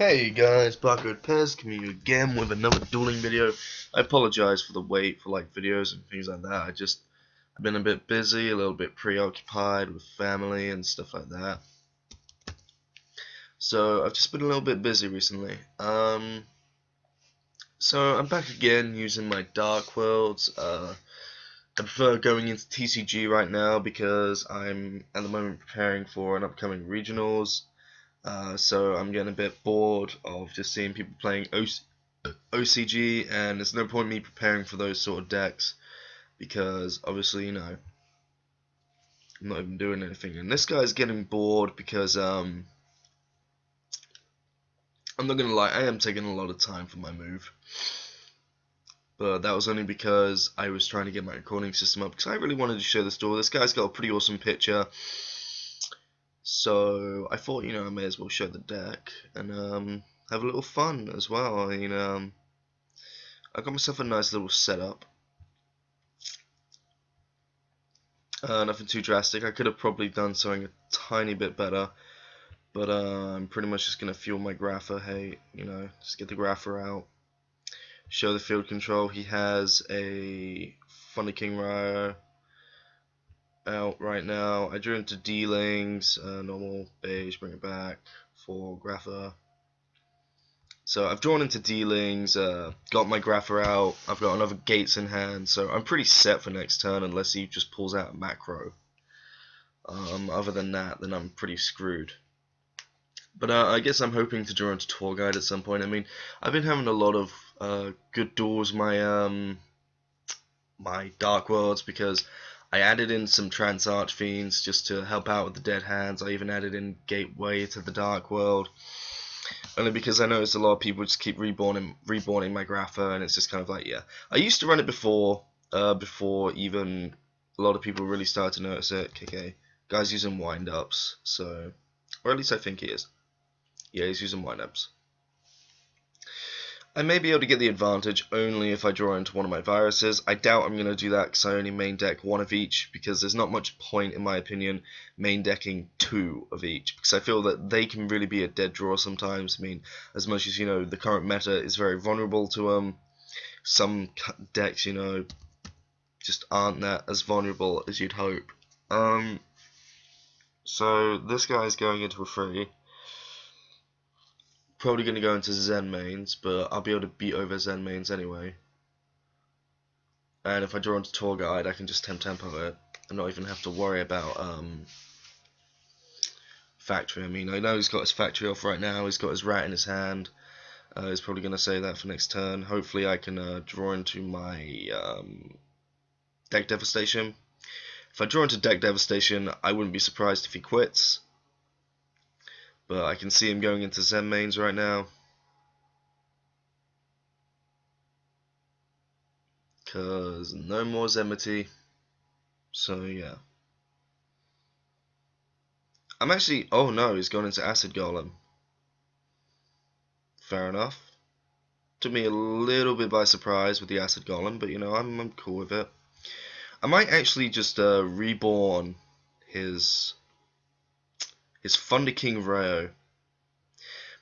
Hey guys, barcode Pez coming to you again with another dueling video. I apologize for the wait for videos and things like that. I've been a bit busy, a little bit preoccupied with family and stuff like that. So I've just been a little bit busy recently. So I'm back again using my Dark Worlds. I prefer going into TCG right now because I'm at the moment preparing for an upcoming regionals. So I'm getting a bit bored of just seeing people playing OCG, and there's no point in me preparing for those sort of decks because obviously, I'm not even doing anything. And this guy's getting bored because I'm not gonna lie, I am taking a lot of time for my move. But that was only because I was trying to get my recording system up because I really wanted to show this duel. This guy's got a pretty awesome picture. So I thought, I may as well show the deck and have a little fun as well. I got myself a nice little setup. Nothing too drastic. I could have probably done something a tiny bit better, but I'm pretty much just gonna fuel my grapher. Hey, just get the grapher out. Show the field control. He has a Funny King Ryo out right now. I drew into dealings, normal, beige, bring it back for grapher. So I've drawn into dealings, got my grapher out, I've got another gates in hand, so I'm pretty set for next turn unless he just pulls out a macro. Other than that, then I'm pretty screwed. But I guess I'm hoping to draw into Tour Guide at some point. I mean, I've been having a lot of good duels my my Dark Worlds because I added in some Trance Archfiends just to help out with the dead hands. I even added in Gateway to the Dark World. Only because I noticed a lot of people just keep reborning my grapher, and it's just kind of like, yeah. I used to run it before even a lot of people really started to notice it. Okay, guy's using wind-ups, so, or at least I think he is. Yeah, he's using wind-ups. I may be able to get the advantage only if I draw into one of my viruses. I doubt I'm going to do that because I only main deck one of each, because there's not much point, in my opinion, main decking two of each, because I feel that they can really be a dead draw sometimes. I mean, as much as, the current meta is very vulnerable to them, some decks, just aren't that as vulnerable as you'd hope. So this guy's going into a free. Probably going to go into Zen mains, but I'll be able to beat over Zen mains anyway. And if I draw into Tour Guide, I can just tempo it and not even have to worry about factory. I mean, I know he's got his factory off right now, he's got his rat in his hand. He's probably going to save that for next turn. Hopefully I can draw into my deck devastation. If I draw into deck devastation, I wouldn't be surprised if he quits. But I can see him going into Zen mains right now. Because no more Zemity. So yeah. I'm actually... Oh no, he's gone into Acid Golem. Fair enough. Took me a little bit by surprise with the Acid Golem, but I'm cool with it. I might actually just reborn his Thunder King Ryo,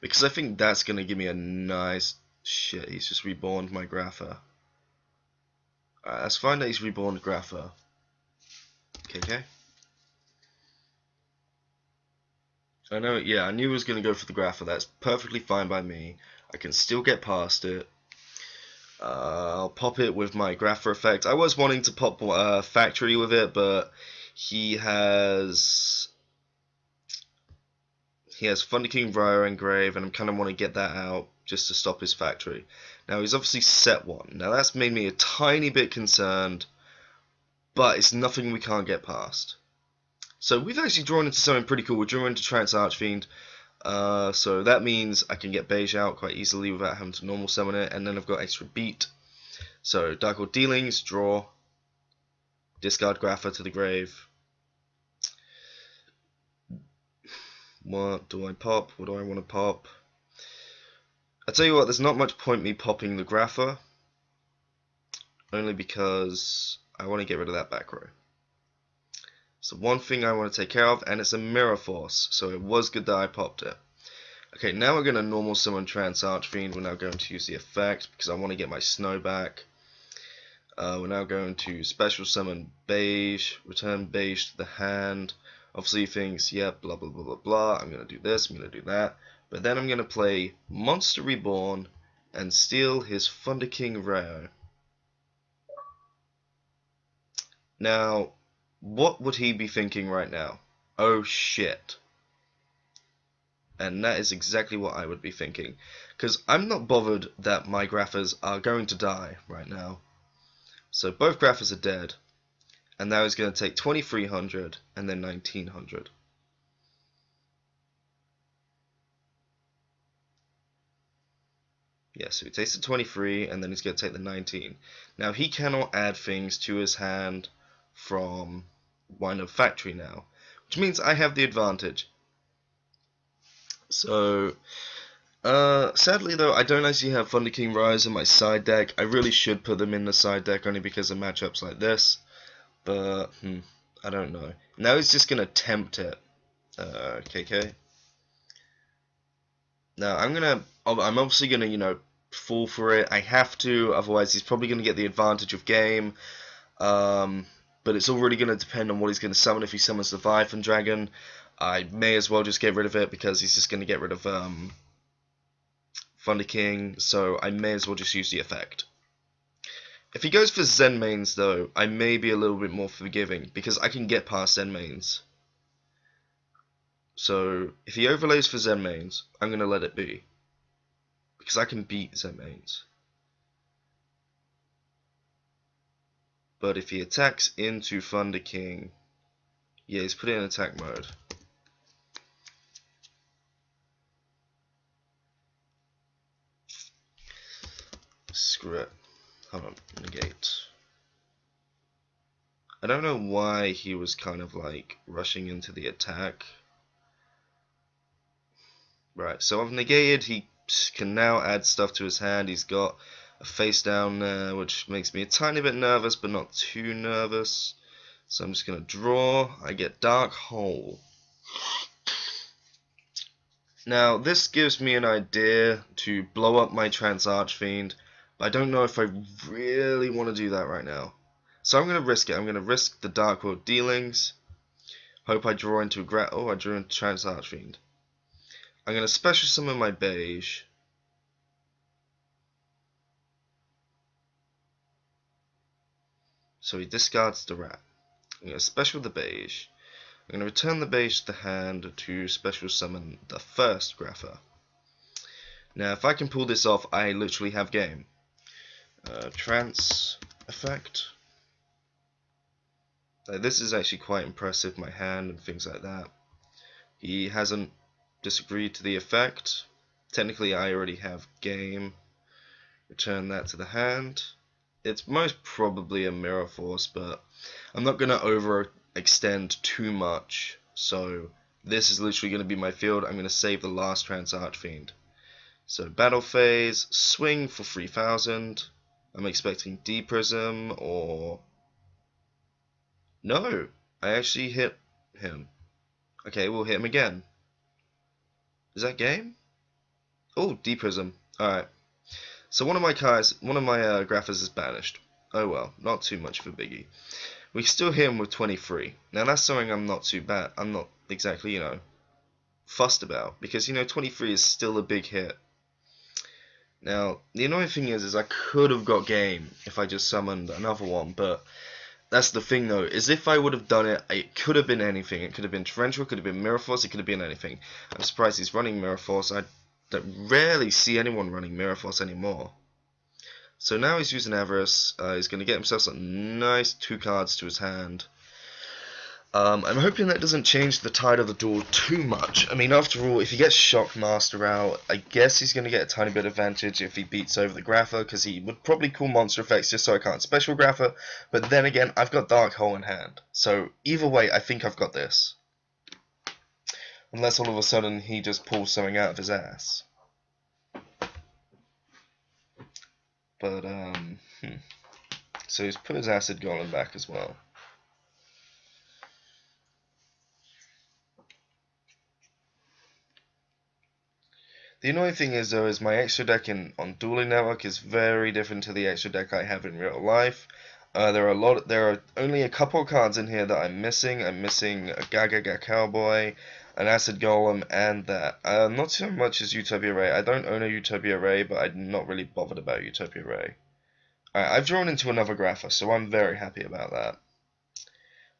because I think that's going to give me a nice... Shit, he's just reborned my grapher. Alright, that's fine that he's reborn grapher. Okay. I know, yeah, I knew he was going to go for the grapher. That's perfectly fine by me. I can still get past it. I'll pop it with my grapher effect. I was wanting to pop factory with it, but he has Thunder King Ryo engraved, and I kind of want to get that out just to stop his factory. Now he's obviously set one. Now that's made me a tiny bit concerned, but it's nothing we can't get past. So we've actually drawn into something pretty cool. We're drawing into Trance Archfiend. So that means I can get beige out quite easily without having to normal summon it, and then I've got extra beat. So Dark World Dealings, draw, discard grapher to the grave. What do I pop? What do I want to pop? I tell you what, there's not much point me popping the grapher, only because I want to get rid of that back row. So one thing I want to take care of, and it's a Mirror Force, so it was good that I popped it. Okay, now we're going to normal summon Trance Archfiend. We're now going to use the effect because I want to get my snow back. We're now going to special summon Beige, return Beige to the hand. Obviously he thinks, yeah, blah blah blah blah blah, I'm going to do this, I'm going to do that. But then I'm going to play Monster Reborn and steal his Thunder King rare. Now, what would he be thinking right now? Oh shit. And that is exactly what I would be thinking. Because I'm not bothered that my Graphers are going to die right now. So both Graphers are dead. And now he's going to take 2300 and then 1900. Yeah, so he takes the 23 and then he's going to take the 19. Now he cannot add things to his hand from Wind Up Factory now. Which means I have the advantage. So, sadly though, I don't actually have Thunder King Rise in my side deck. I really should put them in the side deck only because of matchups like this. But, I don't know. Now he's just going to tempt it. KK. Now I'm obviously gonna, fall for it. I have to, otherwise he's probably gonna get the advantage of game. But it's all really gonna depend on what he's gonna summon. If he summons the Leviathan Dragon, I may as well just get rid of it because he's just gonna get rid of Thunder King. So I may as well just use the effect. If he goes for Zen mains though, I may be a little bit more forgiving because I can get past Zen mains. So, if he overlays for Zen mains, I'm going to let it be. Because I can beat Zen mains. But if he attacks into Thunder King, yeah, he's put it in attack mode. Screw it. Hold on, negate. I don't know why he was kind of like rushing into the attack. Right, so I've negated, he can now add stuff to his hand. He's got a face down there, which makes me a tiny bit nervous, but not too nervous. So I'm just going to draw. I get Dark Hole. Now, this gives me an idea to blow up my Trance Archfiend, but I don't know if I really want to do that right now. So I'm going to risk it. I'm going to risk the Dark World dealings. Hope I draw into I drew into Trance Archfiend. I'm going to special summon my Beige. So he discards the rat. I'm going to special the Beige. I'm going to return the Beige to the hand to special summon the first Grapher. Now if I can pull this off, I literally have game. Trance effect. This is actually quite impressive, my hand and things like that. He hasn't disagreed to the effect. Technically I already have game. Return that to the hand. It's most probably a Mirror Force, but I'm not going to overextend too much. So this is literally going to be my field. I'm going to save the last Trance Archfiend. So battle phase, swing for 3000. I'm expecting D Prism or... No, I actually hit him. Okay, we'll hit him again. Is that game? Oh, D Prism. Alright. So one of my Graphers is banished. Oh well, not too much of a biggie. We still hit him with 23. Now that's something I'm not too bad. I'm not exactly, fussed about. Because, 23 is still a big hit. Now, the annoying thing is I could have got game if I just summoned another one, but that's the thing though, is if I would have done it, it could have been anything. It could have been Torrential, it could have been Mirror Force, it could have been anything. I'm surprised he's running Mirror Force. I don't rarely see anyone running Mirror Force anymore. So now he's using Avarice. He's going to get himself some nice 2 cards to his hand. I'm hoping that doesn't change the tide of the duel too much. I mean, after all, if he gets Shockmaster out, I guess he's going to get a tiny bit of advantage if he beats over the Grapher, because he would probably call Monster Effects just so I can't special Grapher. But then again, I've got Dark Hole in hand. So either way, I think I've got this. Unless all of a sudden he just pulls something out of his ass. But, so he's put his Acid Golem back as well. The annoying thing is though, is my extra deck on Dueling Network is very different to the extra deck I have in real life. There are only a couple of cards in here that I'm missing. I'm missing a Gaga Cowboy, an Acid Golem, and that. Not so much as Utopia Ray. I don't own a Utopia Ray, but I'm not really bothered about Utopia Ray. Alright, I've drawn into another Grapha, so I'm very happy about that.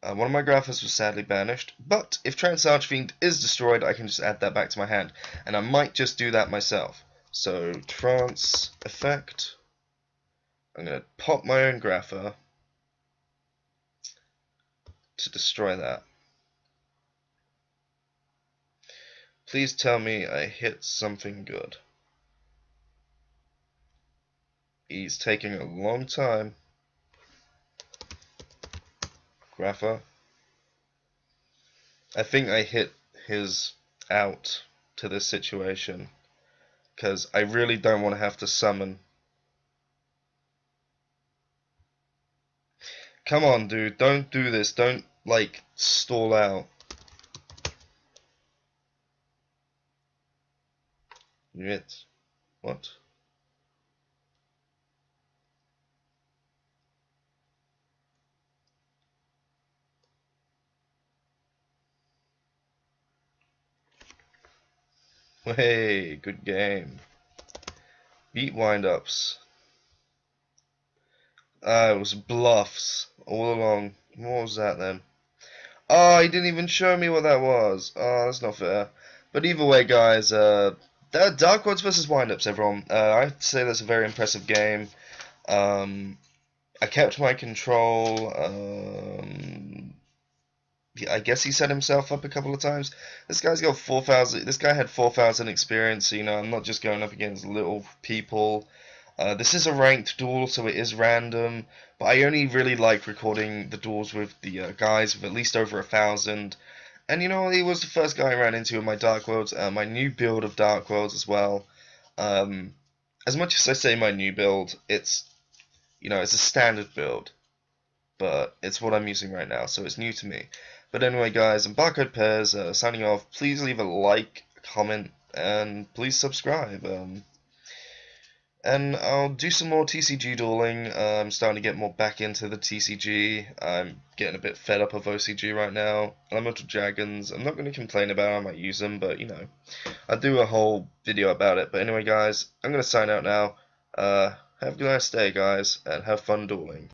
One of my Graphas was sadly banished, but if Trance Archfiend is destroyed, I can just add that back to my hand, and I might just do that myself. So, Trance Effect. I'm going to pop my own Grapha to destroy that. Please tell me I hit something good. He's taking a long time. Grapha. I think I hit his out to this situation, because I really don't want to have to summon. Come on, dude, don't do this. Don't, like, stall out. You hit. What? Hey, good game. Beat windups. It was bluffs all along. What was that then? Oh, he didn't even show me what that was. Oh, that's not fair. But either way, guys, Dark Words versus Windups, everyone. I'd say that's a very impressive game. I kept my control. I guess he set himself up a couple of times. This guy's got 4,000. This guy had 4,000 experience. So, you know, I'm not just going up against little people. This is a ranked duel, so it is random. But I only really like recording the duels with the guys with at least over 1,000. And you know, he was the first guy I ran into in my Dark Worlds, my new build of Dark Worlds as well. As much as I say my new build, it's, you know, it's a standard build, but it's what I'm using right now, so it's new to me. But anyway, guys, I'm Barcode Pairs, signing off. Please leave a like, comment, and please subscribe. And I'll do some more TCG dueling. I'm starting to get more back into the TCG. I'm getting a bit fed up of OCG right now. Elemental Dragons, I'm not going to complain about it. I might use them, but, you know, I'll do a whole video about it. But anyway, guys, I'm going to sign out now. Have a nice day, guys, and have fun dueling.